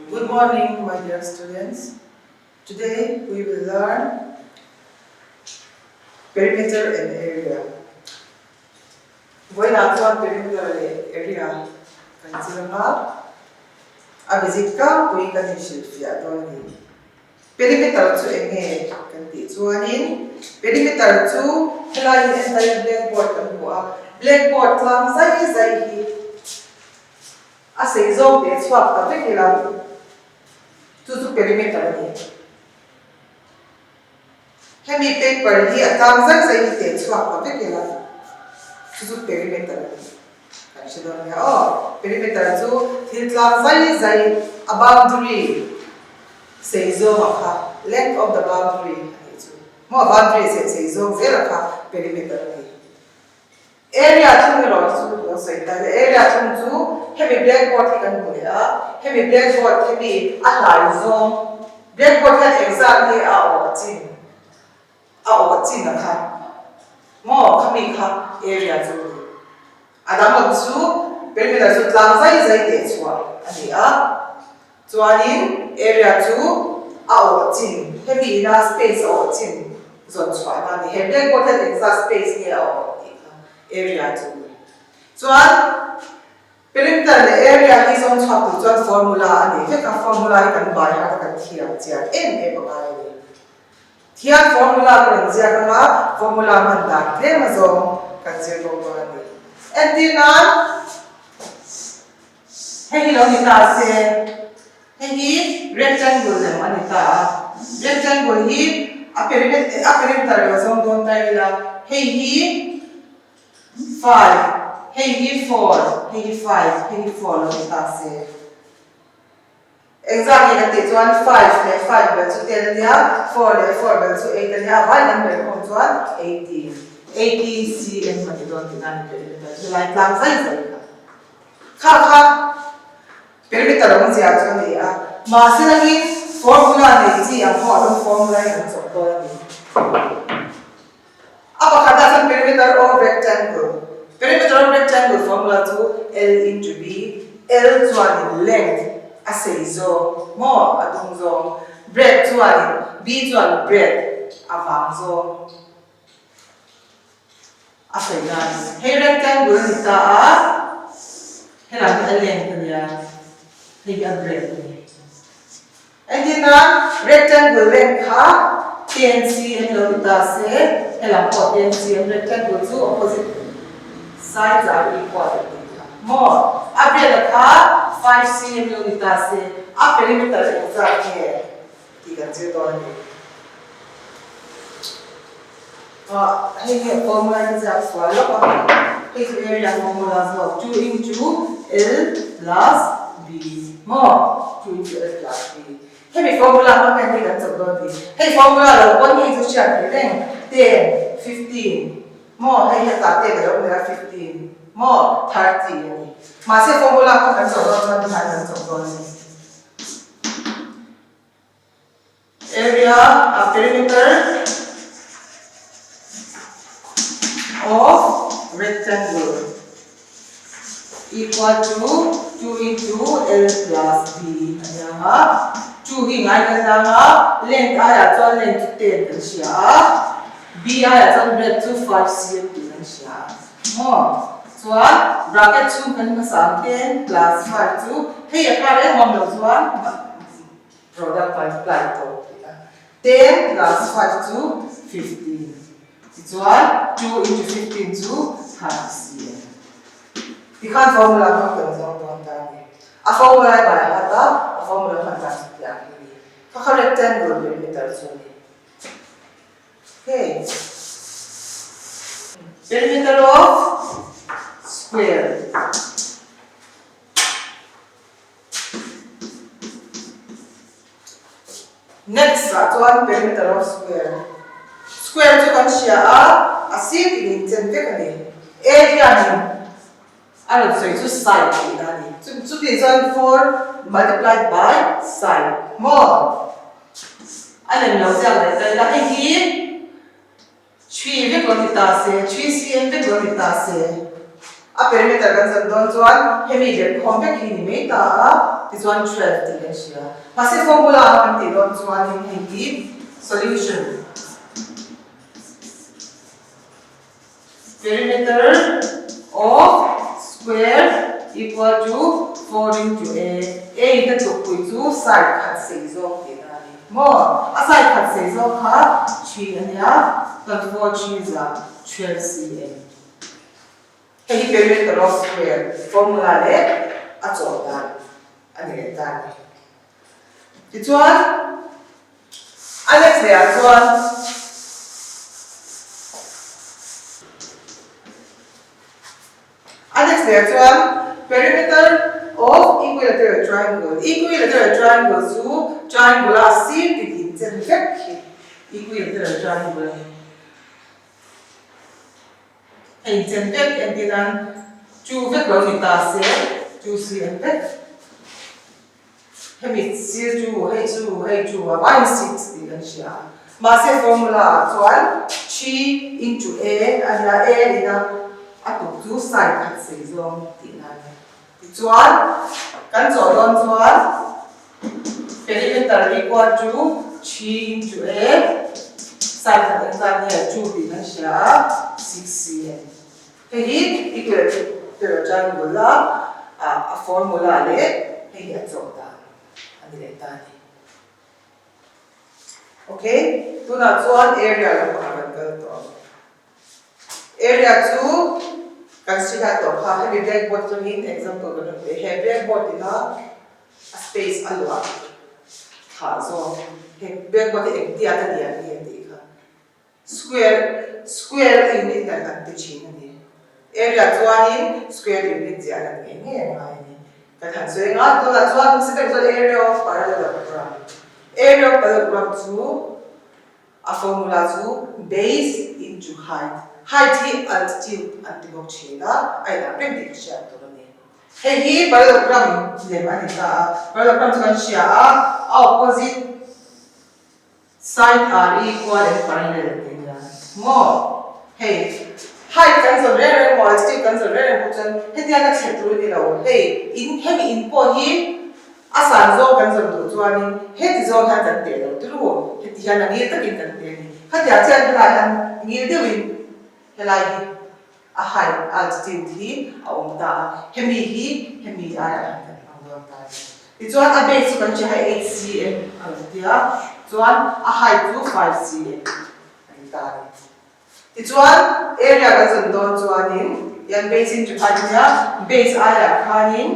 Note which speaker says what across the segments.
Speaker 1: Good morning, my dear students. Today we will learn perimeter and area. Với làm cho perimeter and area, kan sila a visit ka pui kan silfia to ni. Perimeter chu enge kan ti chuanin perimeter chu helai entire blackboard kan hua. Blackboard tlang zai hi a sei zo pe swap ta vekila chu perimeter ni. Hemi paper hi atang zai hi te swap ta vekila chu perimeter ni. Kan sidon ya perimeter chu thil tlang zai a boundary sei zo ha length of the boundary ani chu mo boundary sei zo zera kha perimeter ni. Area chung lo chu lo sei ta area chung chu hemi blackboard hi kan hu ya hemi blackboard hemi a lai zo blackboard han exactly a o chin na kha mo khami kha area chu adam chu perimeter chu tlang zai te chua ani a chuanin area chu a o chin hemi na space o chin zon chua na ni he blackboard han exact space ni a o area chu chuan perimeter the area is on top to chuan formula ani veka formula hi kan bai ha kan thia chia em ba ni thia formula kan chia kama formula man da tle ma zo kan chia ko ba ni antina hei lo ni ta se hei rectangle le ani ta rectangle hi a perimeter lo zong don tai la hei hi 5 hey hi 4 hey hi 5 hey hi 4 lo ta se exactly ka te chuan 5 le 5 bel chu te nia 4 le 4 bel chu 8 nia vai number ko chuan 18 cm ma don tinan perimeter chu lai tlang zai kha perimeter ong sia chu ni a ma se ngi formula ne chi ang ho don formula ni so to ni apa kata san perimeter of rectangle. Perimeter of rectangle formula to L into B. L chuan length a sei zo mo adung zo breadth chuan B chuan breadth a wang zo a sei na he rectangle ni ta a hela a length nia he a breadth ni andina rectangle length ha 10 cm lo ta se hela 10 cm rectangle chu opposite sides are equal. More. Abhi rakha 5 cm unita se a perimeter exact hai. ठीक है तो नहीं. ये formula is as follows. This area formula is 2 into L plus B. More. 2 into L plus B. Hey formula हम नहीं कर सकते थे. Hey formula लो कौन है जो चेक करें? 10, 15. More hey ताते करो मेरा 15 more 30 यानी मासे फॉर्मूला को कर सकते हो ना ध्यान सकते हो area of perimeter of rectangle equal to 2 into L plus B यहाँ 2 ही ngay करना length आया तो length 10 कर शिया B आया तो breadth to 5 cm kan siya. So bracket 2 kan masam 10 plus 5 to hey akare hom lo chuan product multiply to 10 plus 5 to 15. Chuan 2 into 15 to 30 cm. Ikan formula ko kan zong don ta ni. A formula ba ata a formula kan ta ya ni. Ka rectangle perimeter so ni. Okay. Perimeter of square. Next, one perimeter of square. Square to kan siya a seat in ten area ni. Ano so ito side ni. So this one 4 multiplied by side. More. Alam niyo siya dahil hi 3 cm 3 cm a perimeter kan zan don chuan hemi le convex hi ni mai ta ti chuan 12 ti kan sia pasi formula kan ti don chuan hi solution perimeter of square equal to 4 into a ta chu pui chu side khat sei zo ti na ni mo a side khat sei zo kha 3 ania kan 4 3 za 12 cm hei perimeter of square formula le a chaw dan ani le dan ti chuan alex le a chuan perimeter of equilateral triangle. Equilateral triangle chu triangle a C ti chen vek hi equilateral triangle. Hei chen vek en tinan chu vek lo ni ta se chu C en vek. Hemi C hei chu 1/6 ti kan sia. Ma se formula chuan 3 into A ania A ina atuk chu side khat sei zong ti na ni ti chuan kan chaw don chuan perimeter equal to 3 into A side khat exam ne 2 ti na sia 6 cm hei equilateral triangle la a formula le hei a chaw da ani le ta ni okay tuna chuan area la pakan kal to area chu consider to ha heavy blackboard to mean example kan be heavy blackboard ina a space alwa ha so he blackboard empty ata dia ni kha square unit na kan ti chin ni area chuanin square unit ja la ni ngai ni ka than so nga to la chuan consider to area of parallelogram chu a formula chu base into height hi altitude antibok china ai da predict sha to ne hi parallelogram le mani ta parallelogram kan sia opposite side are equal and parallel thing mo hey height kan so re altitude kan so re important he dia na chetru ni lo hey in po hi asan zo kan so to chuani he ti zo kan tan te lo tru he ti han ni ta kin tan te ni kha dia chen la han ni de win helai a high altitude hi a omta hemi a angol ta ti chuan a base kan chi 8 cm altia chuan a height to 5 cm ani ta ti chuan area kan zon don chuanin yan base into height nia base area khanin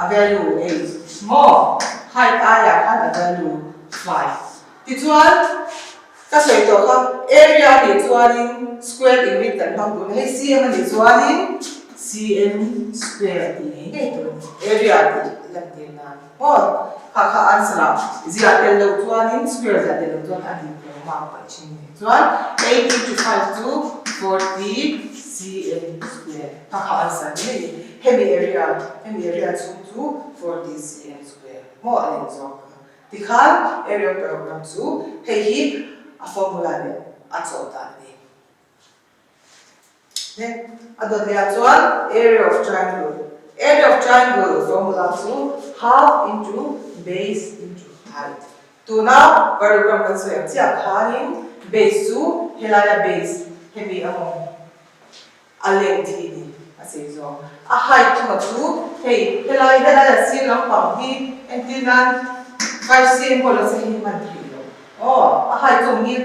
Speaker 1: a value 8 more height area khan a value 5 ti chuan ka soi to kha area ni chuanin square unit kan hang dun hei cm ni chuanin cm square ti hei to area ti lam tin na ho kha answer zia tel lo chuanin square zia tel lo chuan ani ko ma pa chin ni chuan 8 into 5 to 40 cm square kha answer ni hemi area chu 40 cm square mo ani zo ti khan area program chu hei a formula le a chaw ta ni ne adot le chuan area of triangle formula chu half into base into height to now program kan so yang chia khanin base chu helaya base hemi among a length hi ni a sei zo a height ma chu hei helaya si lam pang hi entinan 5 cm ko lo se hi man thi oh a height chu ngil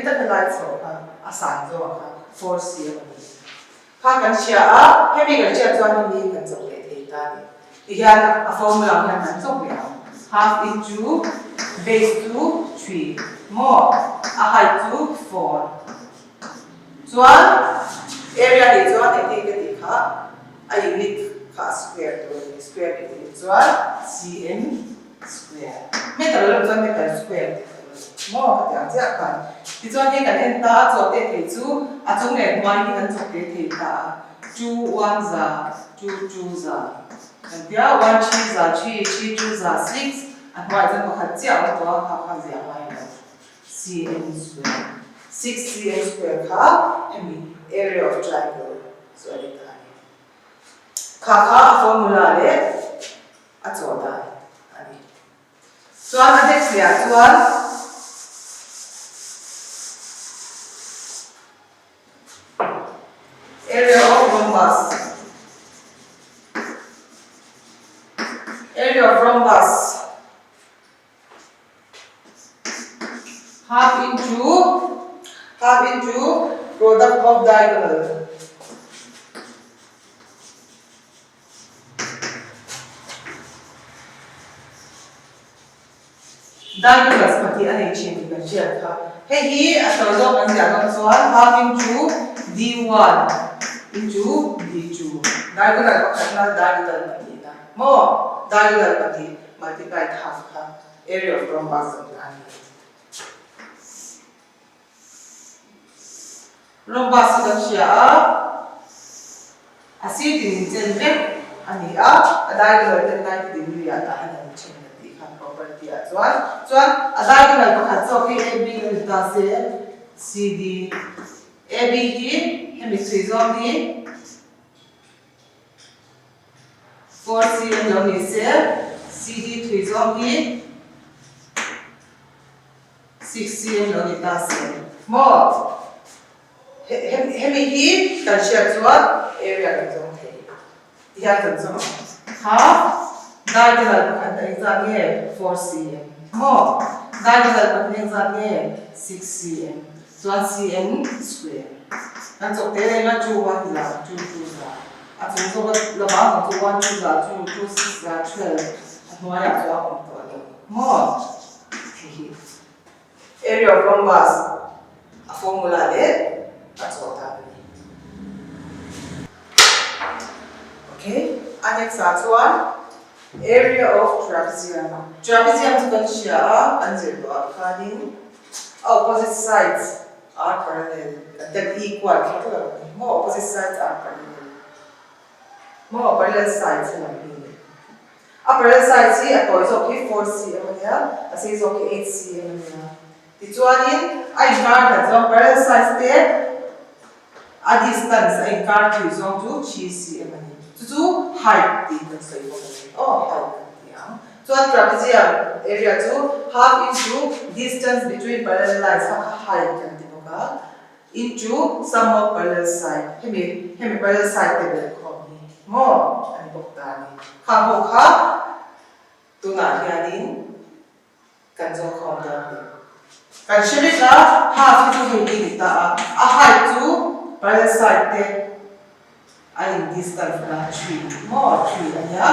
Speaker 1: tak lai chaw ka a san zo ka 4 cm kha kan sia a hemi kan chia chuan ni kan chaw le thei ta ni ti hian a formula kan nan chaw le half into base to 3 more a height to 4 chuan area ni chuan ti kha a unit kha square to square unit chuan cm square meter lo chuan meter square mo ka ja kan ti chuan he kan en ta chaw te thei chu a chung le mai ni kan chaw te thei ta 2 1 za 2 2 za kan dia 1 3 za 3 3 2 za 6 a mai chen ko kha chia to kha zia mai cm square 6 cm square kha hemi area of triangle so ani ta Kaka formula le achoda ani. Chuan a next le chuan area of rhombus. Area of rhombus half into product of diagonal. Diagonals pati ani change ka share ka. Hey hi atawdo kan diagonal chuan half into d1 into d2. Diagonal pakatna diagonal pati na. Mo diagonal pati multiply half ka. Area of rhombus ani. Rhombus kan share asidin center ani diagonal 90 degree ata hanan change. Property as well. So, a diagonal pakhat so AB nalita se CD. AB hi hemi zone hi 4 cm long hi se CD 3 zone hi 6 cm long hi ta se. Mo hemi hi kan share chuan area kan zone hi. Ihan kan zone. Half diagonal pakhat na exam ye 4 cm. Mo diagonal pakhat na exam ye 6 cm. So 1 cm square. Kan so tere na 2 1 la 2 2 la. At so so la ba ko 2 1 2 la 2 2 6 la 12. At mo ya so ako to. Mo area of rhombus a formula le at so ta. Okay, next one. Area of trapezium. Trapezium to share and zero according opposite sides are parallel. That equal. More opposite sides are parallel. More parallel sides are parallel. A parallel sides here is okay 4 cm here. As is okay 8 cm here. This one in I mark that parallel sides there. A distance I mark is on to 3 cm. To height difference. Oh, height. So at trapezium area to half into distance between parallel lines, height into sum of parallel side. Hemi parallel side table call me. More and boktani. Kahoka to not hearing kanzo conda. Kanshirika half into himita a height to parallel side table. I distance na 3 more 3 anya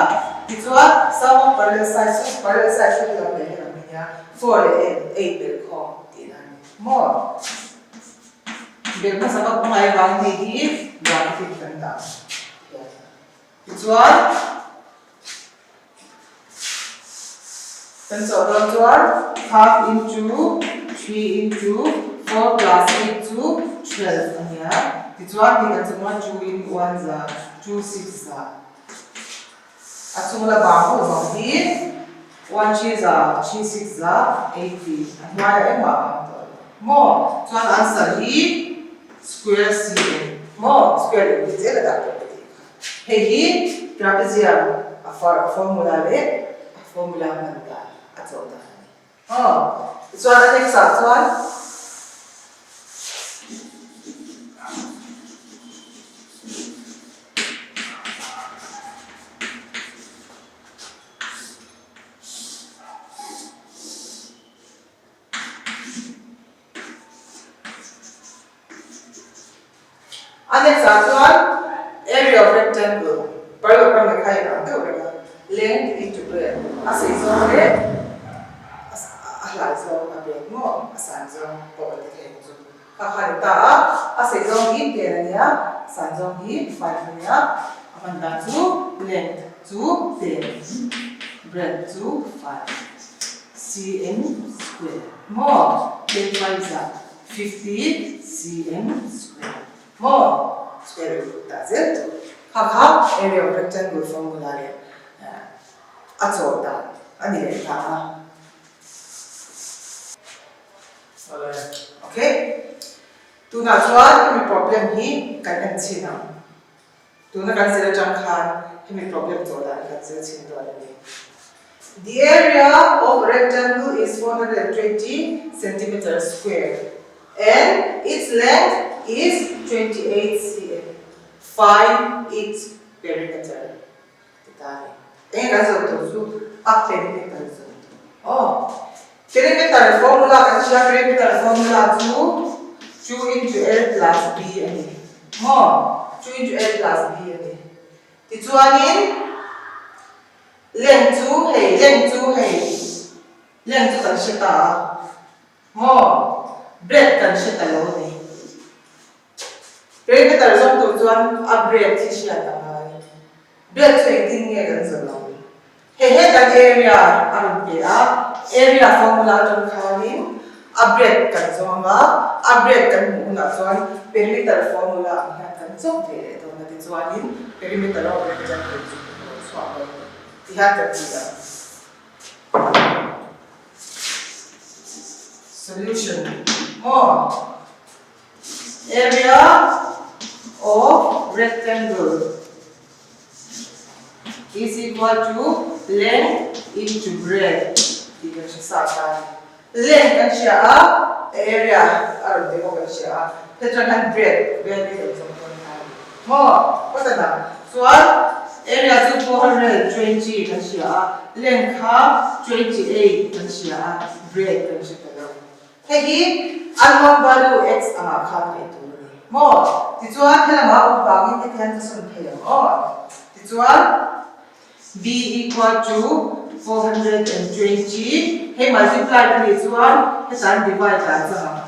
Speaker 1: it's what some parallel sides should have been anya 4 8 will come in more because sabab may bang hindi graphic kanda it's what so half into 3 into 4 plus 8 to 12 anya it's one thing that's one 2 in 1 za 2 6 za at sumula ba ko here 1 3 za 3 6 za 80 at why am I more so an answer here square cm more square is it that hey here trapezium a formula manda at all that so the next one next one, area of rectangle. Parallel from the kind length into breadth. As is already, as a bit more, as I'm so poverty. Kaharita, as is on deep area, sans on deep, 5 area, Amanda to length to 10, breadth to 5, cm square. More, 10 5 50 cm square. More square root does it? Half area of rectangle formula at all that. Okay? To next one, problem here, can see now. Tuna kan sila jang khan hemi problem to da kan sila chin to ani. The area of rectangle is 420 centimeters square and its length is 28 cm. Find its perimeter. Kita ni. Kan so to su up perimeter so. Oh. Perimeter formula kan siya perimeter formula 2 into L plus B ani. Mo 2 into L plus B ani. Tituanin length 2 hey length kan siya ta. Mo breadth kan siya ta lo ni. Perimeter zong tu chuan a breadth hi siya ta mai. Breadth so tin nge kan so lo. He kan area aron ke area formula jong khanin a breadth kan zonga a breadth kan mu na chuan perimeter formula hi kan chok the to na ti chuanin perimeter of rectangle chu swap lo. Ti ha ka ti da. Solution. More. Area of rectangle is equal to length into breadth. Tiga siya length kan siya area aron demo kan siya. Tetra kan breadth dito sa mga. More. What na? So area is 420 kan siya. Length 28 kan siya. Breadth kan siya. Hegi unknown value x ang akha ito ni. Mo, tituan kala maubangin itihan sa sunheyo. Oh, tituan b equal to 420. Hey, multiply tituan, hesan divide kan sa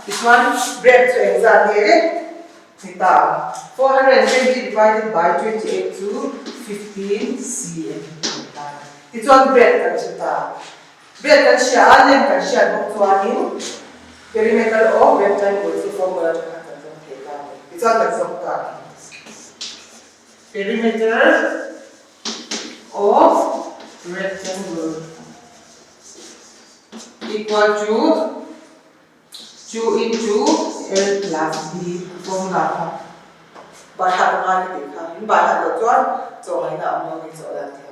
Speaker 1: tituan breadth so exactly kita 420 divided by 28 to 15 cm. Tituan breadth kan siya. Breadth kan siya, length kan siya, nuktuanin perimeter of rectangle si formula na natin kita. Ito ang nagsakta. Perimeter of rectangle equal to 2 into L plus B formula. Bahat nga natin ka. Yung bahat na ito, so ay na ang mga ito natin.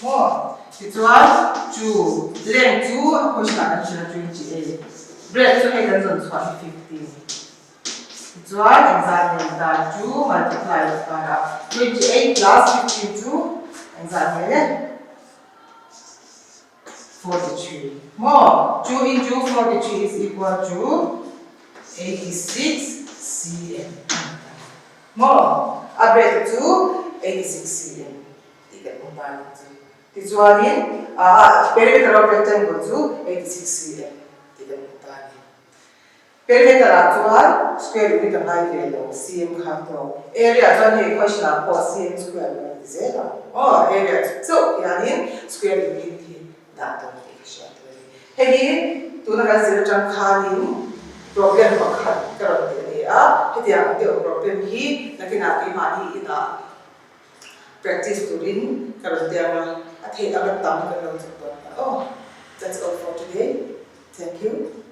Speaker 1: More. Tituan 2. Length 2, ako siya 28. Breadth so ay ganun 15. Tituan, example na 2 multiply para 28 plus 52. Example 43. More. 2 into 43 is equal to 86 cm. More. A breadth 2, 86 cm. Tiga pong balik. Tituanin, perimeter of rectangle to 86 cm. Tidak mutani. Perimeter atuan square root ng height lo cm kanto. Area atuan ni question po cm square root is zero. Oh, area. So, yanin square root ni dato ni siya. Hegi tu na kasi jang kanin problem bakal karon ni hedi ang problem hi nakinati mani ina practice to rin karon dia at hey, agat tama ka lang sa. Oh, that's all for today. Thank you.